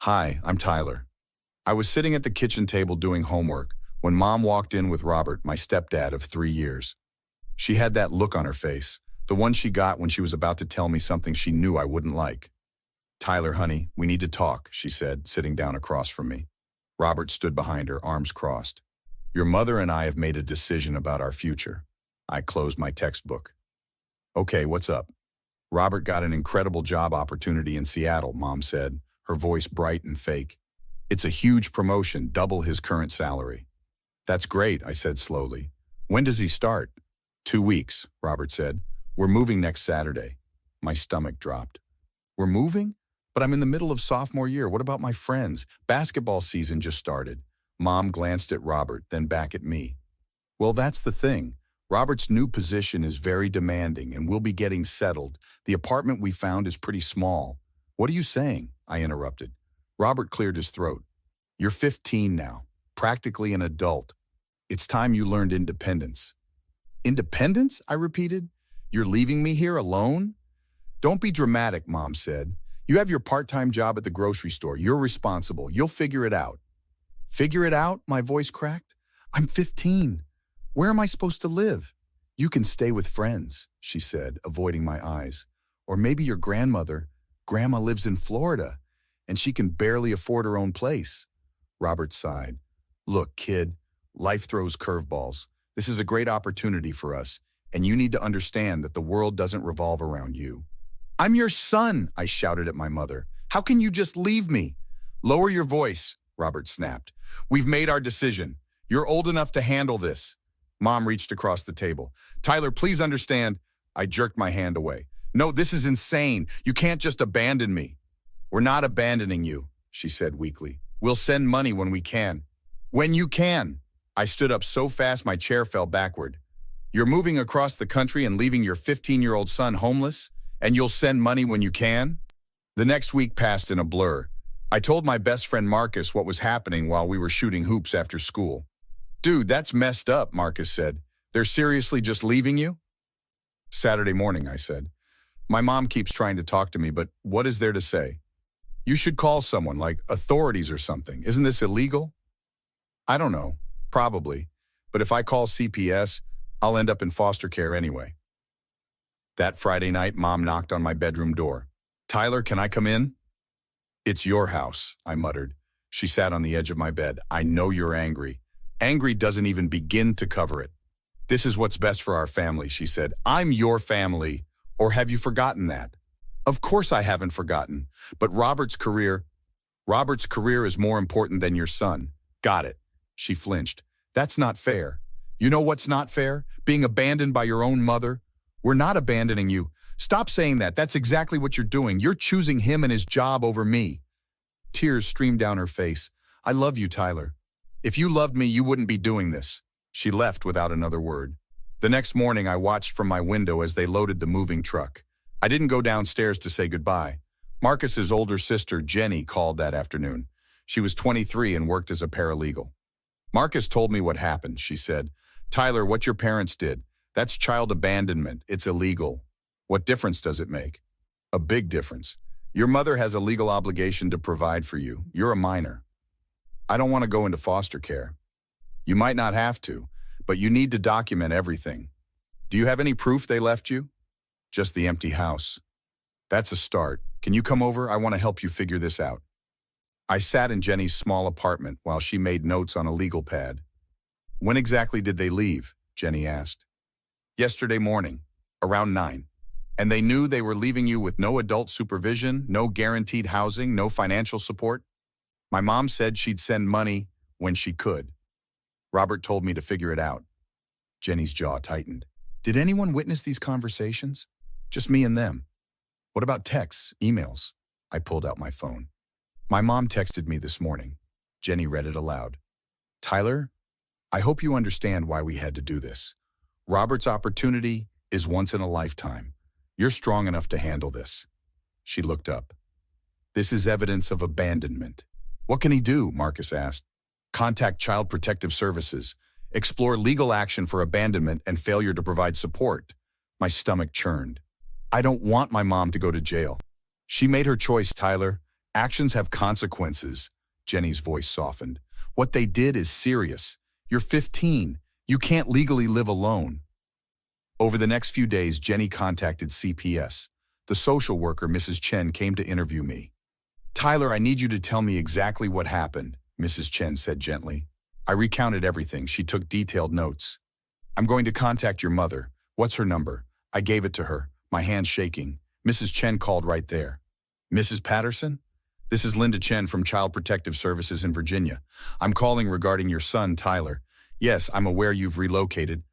Hi, I'm Tyler. I was sitting at the kitchen table doing homework when Mom walked in with Robert, my stepdad of 3 years. She had that look on her face, the one she got when she was about to tell me something she knew I wouldn't like. "Tyler, honey, we need to talk," she said, sitting down across from me. Robert stood behind her, arms crossed. "Your mother and I have made a decision about our future." I closed my textbook. "Okay, what's up?" "Robert got an incredible job opportunity in Seattle," Mom said, her voice bright and fake. "It's a huge promotion, double his current salary." "That's great," I said slowly. "When does he start?" "2 weeks," Robert said. "We're moving next Saturday." My stomach dropped. "We're moving? But I'm in the middle of sophomore year. What about my friends? Basketball season just started." Mom glanced at Robert, then back at me. "Well, that's the thing. Robert's new position is very demanding, and we'll be getting settled. The apartment we found is pretty small." "What are you saying?" I interrupted. Robert cleared his throat. "You're 15 now, practically an adult. It's time you learned independence." "Independence?" I repeated. "You're leaving me here alone?" "Don't be dramatic," Mom said. "You have your part-time job at the grocery store. You're responsible. You'll figure it out." "Figure it out?" My voice cracked. "I'm 15. Where am I supposed to live?" "You can stay with friends," she said, avoiding my eyes. "Or maybe your grandmother. Grandma lives in Florida, and she can barely afford her own place." Robert sighed. "Look, kid, life throws curveballs. This is a great opportunity for us, and you need to understand that the world doesn't revolve around you." "I'm your son," I shouted at my mother. "How can you just leave me?" "Lower your voice," Robert snapped. "We've made our decision. You're old enough to handle this." Mom reached across the table. "Tyler, please understand." I jerked my hand away. "No, this is insane. You can't just abandon me." "We're not abandoning you," she said weakly. "We'll send money when we can." "When you can." I stood up so fast my chair fell backward. "You're moving across the country and leaving your 15-year-old son homeless, and you'll send money when you can?" The next week passed in a blur. I told my best friend Marcus what was happening while we were shooting hoops after school. "Dude, that's messed up," Marcus said. "They're seriously just leaving you?" "Saturday morning," I said. "My mom keeps trying to talk to me, but what is there to say?" "You should call someone, like authorities or something. Isn't this illegal?" "I don't know. Probably. But if I call CPS, I'll end up in foster care anyway." That Friday night, Mom knocked on my bedroom door. "Tyler, can I come in?" "It's your house," I muttered. She sat on the edge of my bed. "I know you're angry." "Angry doesn't even begin to cover it." "This is what's best for our family," she said. "I'm your family. Or have you forgotten that?" "Of course I haven't forgotten. But Robert's career is more important than your son." "Got it." She flinched. "That's not fair." "You know what's not fair? Being abandoned by your own mother." "We're not abandoning you." "Stop saying that. That's exactly what you're doing. You're choosing him and his job over me." Tears streamed down her face. "I love you, Tyler. If you loved me, you wouldn't be doing this." She left without another word. The next morning, I watched from my window as they loaded the moving truck. I didn't go downstairs to say goodbye. Marcus's older sister, Jenny, called that afternoon. She was 23 and worked as a paralegal. "Marcus told me what happened," she said. "Tyler, what your parents did, that's child abandonment. It's illegal." "What difference does it make?" "A big difference. Your mother has a legal obligation to provide for you. You're a minor." "I don't want to go into foster care." "You might not have to, but you need to document everything." "Do you have any proof they left you?" "Just the empty house." "That's a start. Can you come over? I want to help you figure this out." I sat in Jenny's small apartment while she made notes on a legal pad. "When exactly did they leave?" Jenny asked. "Yesterday morning, around 9. And they knew they were leaving you with no adult supervision, no guaranteed housing, no financial support?" "My mom said she'd send money when she could. Robert told me to figure it out." Jenny's jaw tightened. "Did anyone witness these conversations?" "Just me and them." "What about texts, emails?" I pulled out my phone. "My mom texted me this morning." Jenny read it aloud. "Tyler, I hope you understand why we had to do this. Robert's opportunity is once in a lifetime. You're strong enough to handle this." She looked up. "This is evidence of abandonment." "What can he do?" Marcus asked. "Contact Child Protective Services. Explore legal action for abandonment and failure to provide support." My stomach churned. "I don't want my mom to go to jail." "She made her choice, Tyler. Actions have consequences. Jenny's voice softened. What they did is serious. You're 15. You can't legally live alone. Over the next few days, Jenny contacted CPS. The social worker, Mrs. Chen, came to interview me. Tyler, I need you to tell me exactly what happened, Mrs. Chen said gently. I recounted everything. She took detailed notes. I'm going to contact your mother. What's her number? I gave it to her, my hand shaking. Mrs. Chen called right there. Mrs. Patterson? This is Linda Chen from Child Protective Services in Virginia. I'm calling regarding your son, Tyler. Yes, I'm aware you've relocated.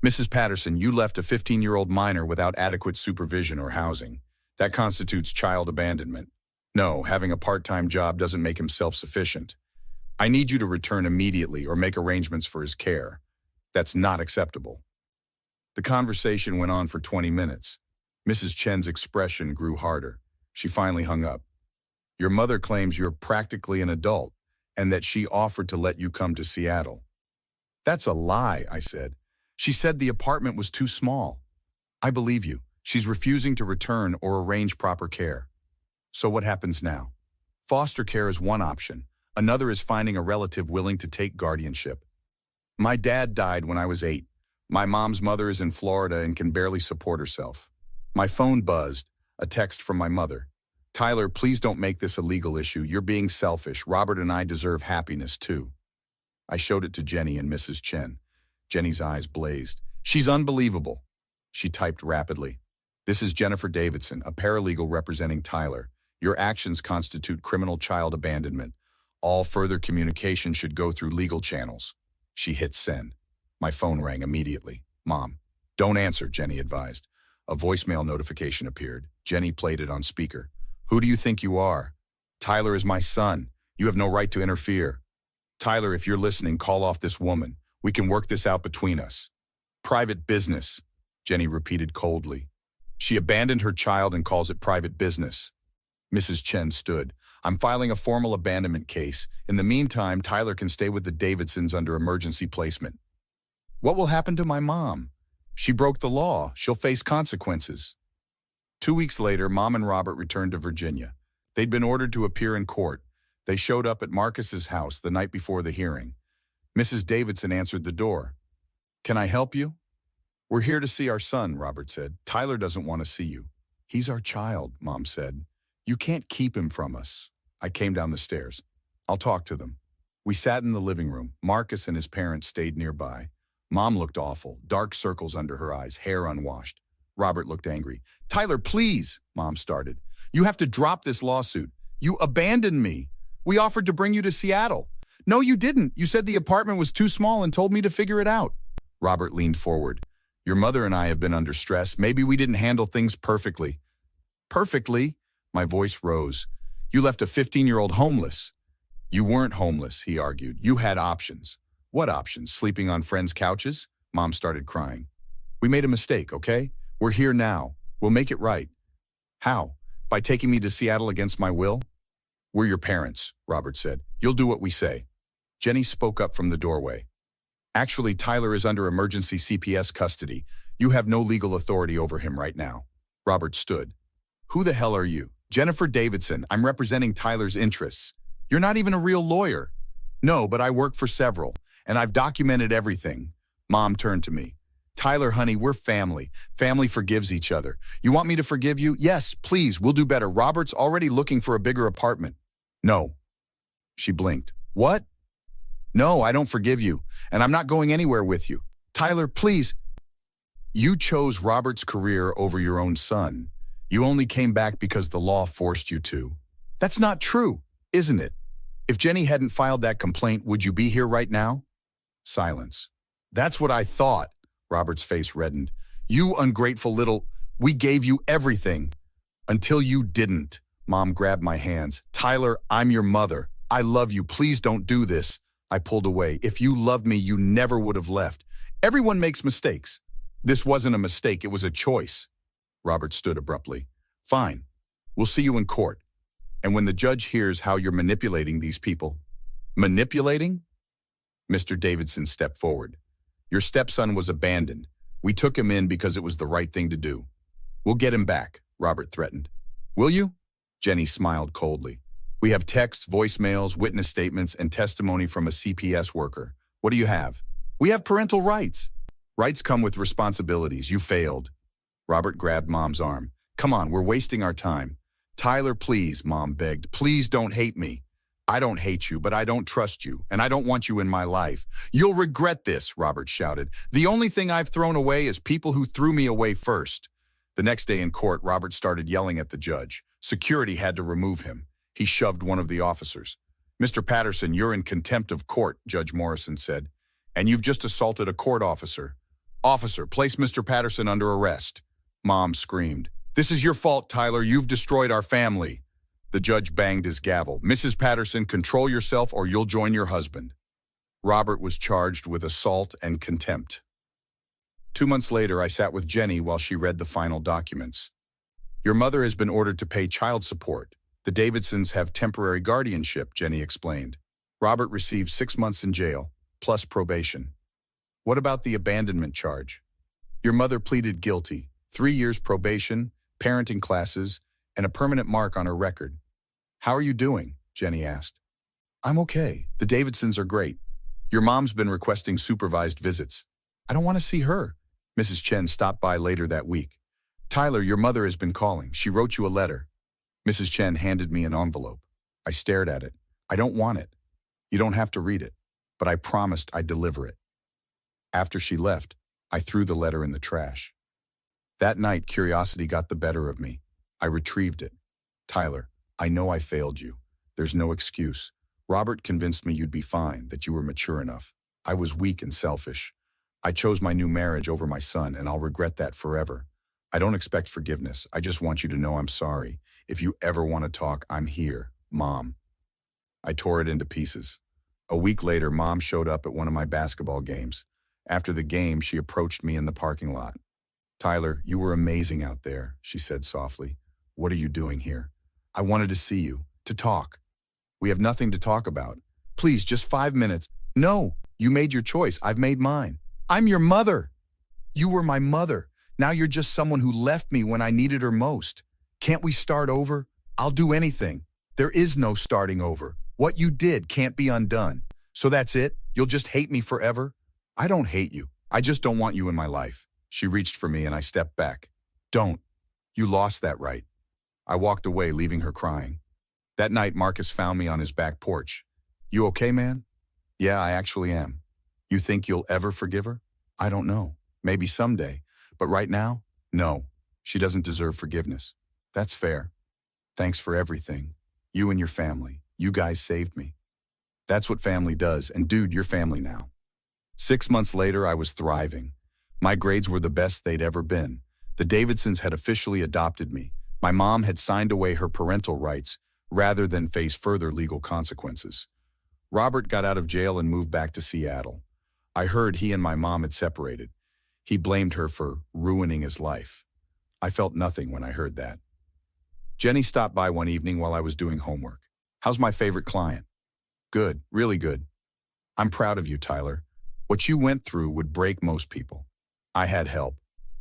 Mrs. Patterson, you left a 15-year-old minor without adequate supervision or housing. That constitutes child abandonment. No, having a part-time job doesn't make him self-sufficient. I need you to return immediately or make arrangements for his care. That's not acceptable. The conversation went on for 20 minutes. Mrs. Chen's expression grew harder. She finally hung up. Your mother claims you're practically an adult and that she offered to let you come to Seattle. That's a lie, I said. She said the apartment was too small. I believe you. She's refusing to return or arrange proper care. So what happens now? Foster care is one option. Another is finding a relative willing to take guardianship. My dad died when I was 8. My mom's mother is in Florida and can barely support herself. My phone buzzed, a text from my mother. Tyler, please don't make this a legal issue. You're being selfish. Robert and I deserve happiness too. I showed it to Jenny and Mrs. Chen. Jenny's eyes blazed. She's unbelievable. She typed rapidly. This is Jennifer Davidson, a paralegal representing Tyler. Your actions constitute criminal child abandonment. All further communication should go through legal channels. She hit send. My phone rang immediately. Mom. Don't answer, Jenny advised. A voicemail notification appeared. Jenny played it on speaker. Who do you think you are? Tyler is my son. You have no right to interfere. Tyler, if you're listening, call off this woman. We can work this out between us. Private business, Jenny repeated coldly. She abandoned her child and calls it private business. Mrs. Chen stood. I'm filing a formal abandonment case. In the meantime, Tyler can stay with the Davidsons under emergency placement. What will happen to my mom? She broke the law. She'll face consequences. 2 weeks later, Mom and Robert returned to Virginia. They'd been ordered to appear in court. They showed up at Marcus's house the night before the hearing. Mrs. Davidson answered the door. Can I help you? We're here to see our son, Robert said. Tyler doesn't want to see you. He's our child, Mom said. You can't keep him from us. I came down the stairs. I'll talk to them. We sat in the living room. Marcus and his parents stayed nearby. Mom looked awful, dark circles under her eyes, hair unwashed. Robert looked angry. Tyler, please, Mom started. You have to drop this lawsuit. You abandoned me. We offered to bring you to Seattle. No, you didn't. You said the apartment was too small and told me to figure it out. Robert leaned forward. Your mother and I have been under stress. Maybe we didn't handle things perfectly. Perfectly? My voice rose. You left a 15-year-old homeless. You weren't homeless, he argued. You had options. What options? Sleeping on friends' couches? Mom started crying. We made a mistake, okay? We're here now. We'll make it right. How? By taking me to Seattle against my will? We're your parents, Robert said. You'll do what we say. Jenny spoke up from the doorway. Actually, Tyler is under emergency CPS custody. You have no legal authority over him right now. Robert stood. Who the hell are you? Jennifer Davidson. I'm representing Tyler's interests. You're not even a real lawyer. No, but I work for several, and I've documented everything. Mom turned to me. Tyler, honey, we're family. Family forgives each other. You want me to forgive you? Yes, please, we'll do better. Robert's already looking for a bigger apartment. No. She blinked. What? No, I don't forgive you, and I'm not going anywhere with you. Tyler, please. You chose Robert's career over your own son. You only came back because the law forced you to. That's not true, isn't it? If Jenny hadn't filed that complaint, would you be here right now? Silence. That's what I thought. Robert's face reddened. You ungrateful little... We gave you everything. Until you didn't. Mom grabbed my hands. Tyler, I'm your mother. I love you. Please don't do this. I pulled away. If you loved me, you never would have left. Everyone makes mistakes. This wasn't a mistake. It was a choice. Robert stood abruptly. Fine. We'll see you in court. And when the judge hears how you're manipulating these people... Manipulating? Mr. Davidson stepped forward. Your stepson was abandoned. We took him in because it was the right thing to do. We'll get him back, Robert threatened. Will you? Jenny smiled coldly. We have texts, voicemails, witness statements, and testimony from a CPS worker. What do you have? We have parental rights. Rights come with responsibilities. You failed. Robert grabbed Mom's arm. Come on, we're wasting our time. Tyler, please, Mom begged. Please don't hate me. I don't hate you, but I don't trust you, and I don't want you in my life. You'll regret this, Robert shouted. The only thing I've thrown away is people who threw me away first. The next day in court, Robert started yelling at the judge. Security had to remove him. He shoved one of the officers. Mr. Patterson, you're in contempt of court, Judge Morrison said, and you've just assaulted a court officer. Officer, place Mr. Patterson under arrest. Mom screamed. This is your fault, Tyler. You've destroyed our family. The judge banged his gavel. Mrs. Patterson, control yourself or you'll join your husband. Robert was charged with assault and contempt. 2 months later, I sat with Jenny while she read the final documents. Your mother has been ordered to pay child support. The Davidsons have temporary guardianship, Jenny explained. Robert received 6 months in jail, plus probation. What about the abandonment charge? Your mother pleaded guilty. 3 years probation, parenting classes, and a permanent mark on her record. How are you doing? Jenny asked. I'm okay. The Davidsons are great. Your mom's been requesting supervised visits. I don't want to see her. Mrs. Chen stopped by later that week. Tyler, your mother has been calling. She wrote you a letter. Mrs. Chen handed me an envelope. I stared at it. I don't want it. You don't have to read it, but I promised I'd deliver it. After she left, I threw the letter in the trash. That night, curiosity got the better of me. I retrieved it. Tyler, I know I failed you. There's no excuse. Robert convinced me you'd be fine, that you were mature enough. I was weak and selfish. I chose my new marriage over my son, and I'll regret that forever. I don't expect forgiveness. I just want you to know I'm sorry. If you ever want to talk, I'm here, Mom. I tore it into pieces. A week later, Mom showed up at one of my basketball games. After the game, she approached me in the parking lot. Tyler, you were amazing out there, she said softly. What are you doing here? I wanted to see you, to talk. We have nothing to talk about. Please, just 5 minutes. No, you made your choice. I've made mine. I'm your mother. You were my mother. Now you're just someone who left me when I needed her most. Can't we start over? I'll do anything. There is no starting over. What you did can't be undone. So that's it? You'll just hate me forever? I don't hate you. I just don't want you in my life. She reached for me and I stepped back. Don't. You lost that right. I walked away, leaving her crying. That night, Marcus found me on his back porch. You okay, man? Yeah, I actually am. You think you'll ever forgive her? I don't know. Maybe someday. But right now, no. She doesn't deserve forgiveness. That's fair. Thanks for everything. You and your family. You guys saved me. That's what family does. And dude, you're family now. 6 months later, I was thriving. My grades were the best they'd ever been. The Davidsons had officially adopted me. My mom had signed away her parental rights rather than face further legal consequences. Robert got out of jail and moved back to Seattle. I heard he and my mom had separated. He blamed her for ruining his life. I felt nothing when I heard that. Jenny stopped by one evening while I was doing homework. How's my favorite client? Good, really good. I'm proud of you, Tyler. What you went through would break most people. I had help.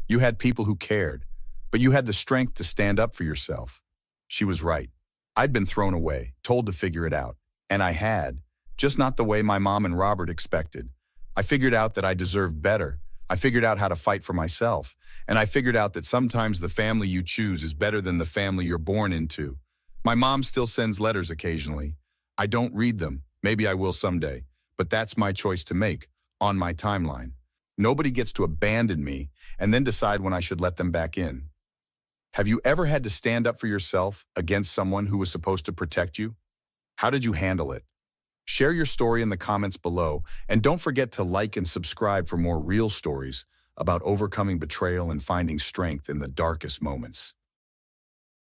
You had people who cared, but you had the strength to stand up for yourself. She was right. I'd been thrown away, told to figure it out, and I had, just not the way my mom and Robert expected. I figured out that I deserved better. I figured out how to fight for myself, and I figured out that sometimes the family you choose is better than the family you're born into. My mom still sends letters occasionally. I don't read them. Maybe I will someday, but that's my choice to make, on my timeline. Nobody gets to abandon me and then decide when I should let them back in. Have you ever had to stand up for yourself against someone who was supposed to protect you? How did you handle it? Share your story in the comments below, and don't forget to like and subscribe for more real stories about overcoming betrayal and finding strength in the darkest moments.